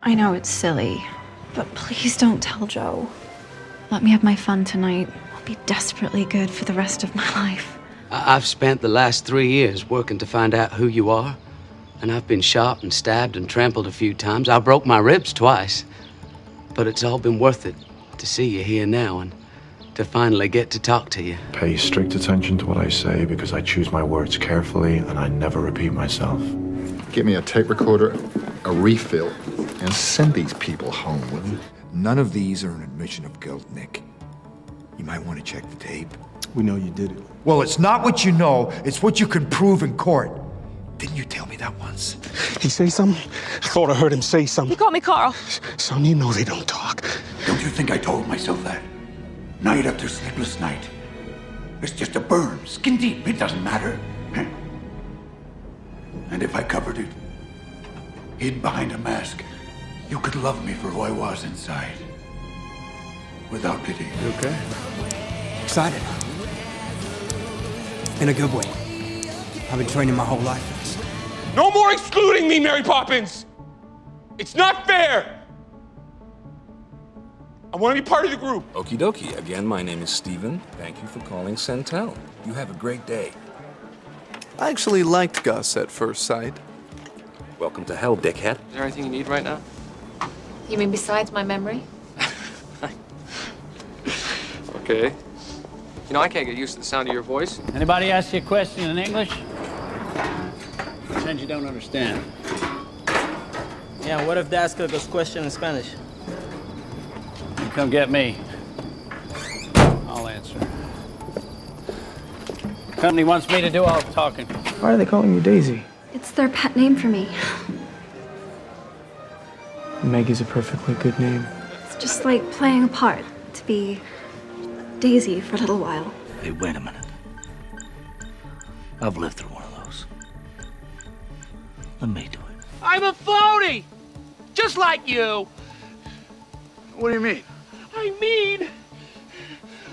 I know it's silly, but please don't tell Joe. Let me have my fun tonight. I'll be desperately good for the rest of my life. I've spent the last 3 years working to find out who you are, and I've been shot and stabbed and trampled a few times. I broke my ribs twice, but it's all been worth it to see you here now and to finally get to talk to you. Pay strict attention to what I say because I choose my words carefully and I never repeat myself. Get me a tape recorder, a refill, and send these people home, will you? None of these are an admission of guilt, Nick. You might want to check the tape. We know you did it. Well, it's not what you know, it's what you can prove in court. Didn't you tell me that once? He say something? I thought I heard him say something. He called me Carl. Son, you know they don't talk. Don't you think I told myself that? Night after sleepless night. It's just a burn, skin deep, it doesn't matter. And if I covered it, hid behind a mask, you could love me for who I was inside. Without pity. You okay? Excited. In a good way. I've been training my whole life for this. No more excluding me, Mary Poppins! It's not fair! I want to be part of the group. Okie dokie. Again, my name is Steven. Thank you for calling Centel. You have a great day. I actually liked Gus at first sight. Welcome to hell, dickhead. Is there anything you need right now? You mean besides my memory? Okay. You know, I can't get used to the sound of your voice. Anybody ask you a question in English? Pretend you don't understand. Yeah, what if they ask us a question in Spanish? You come get me. I'll answer. Company wants me to do all the talking. Why are they calling you Daisy? It's their pet name for me. Maggie's a perfectly good name. It's just like playing a part, to be Daisy for a little while. Hey, wait a minute. I've lived through one of those. Let me do it. I'm a phony! Just like you! What do you mean? I mean,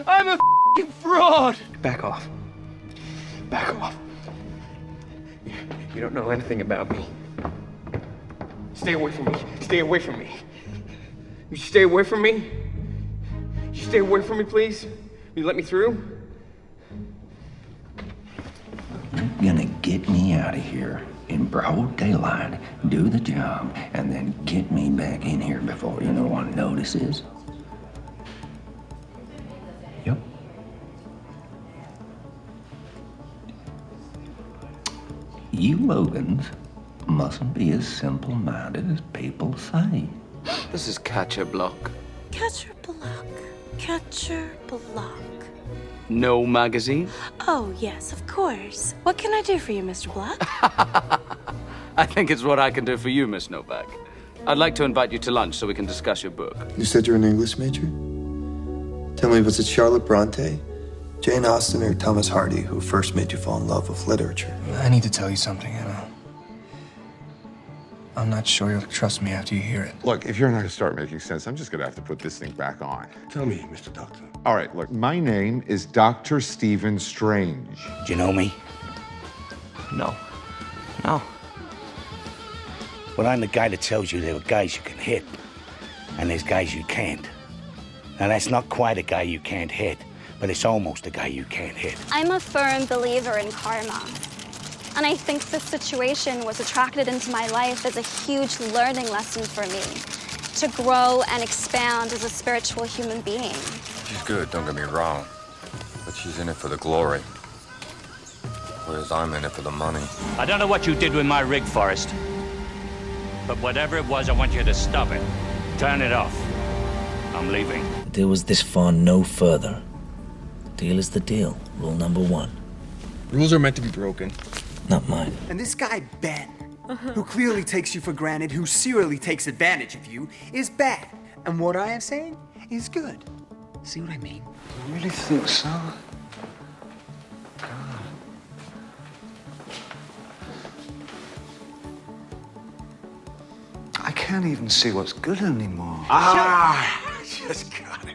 I'm a f***ing fraud! Back off. Back off. You don't know anything about me. Stay away from me. Stay away from me. You stay away from me? You stay away from me, please? You let me through? You're gonna get me out of here in broad daylight, do the job, and then get me back in here before anyone notices? Yep. You Logans mustn't be as simple-minded as people say. This is Catcher Block. Catcher Block. Catcher Block. No magazine? Oh, yes, of course. What can I do for you, Mr. Block? I think it's what I can do for you, Miss Novak. I'd like to invite you to lunch so we can discuss your book. You said you're an English major? Tell me, was it Charlotte Bronte, Jane Austen, or Thomas Hardy who first made you fall in love with literature? I need to tell you something, Anna. I'm not sure you'll trust me after you hear it. Look, if you're not gonna start making sense, I'm just gonna have to put this thing back on. Tell me, Mr. Doctor. All right, look, my name is Dr. Stephen Strange. Do you know me? No. No. Well, I'm the guy that tells you there are guys you can hit, and there's guys you can't. Now, that's not quite a guy you can't hit, but it's almost a guy you can't hit. I'm a firm believer in karma. And I think this situation was attracted into my life as a huge learning lesson for me to grow and expand as a spiritual human being. She's good, don't get me wrong. But she's in it for the glory. Whereas I'm in it for the money. I don't know what you did with my rig, Forrest. But whatever it was, I want you to stop it. Turn it off. I'm leaving. The deal was this far, no further. Deal is the deal. Rule number 1. Rules are meant to be broken. Not mine. And this guy, Ben, who clearly takes you for granted, who serially takes advantage of you, is bad. And what I am saying is good. See what I mean? You really think so? God. I can't even see what's good anymore. I just got it.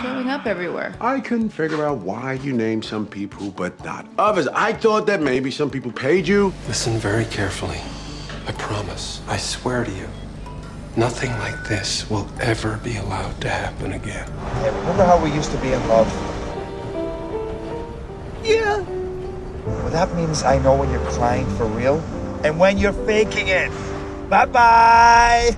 Showing up everywhere. I couldn't figure out why you named some people but not others. I thought that maybe some people paid you. Listen very carefully. I promise. I swear to you. Nothing like this will ever be allowed to happen again. Hey, remember how we used to be in love? Yeah. Well, that means I know when you're crying for real and when you're faking it. Bye-bye.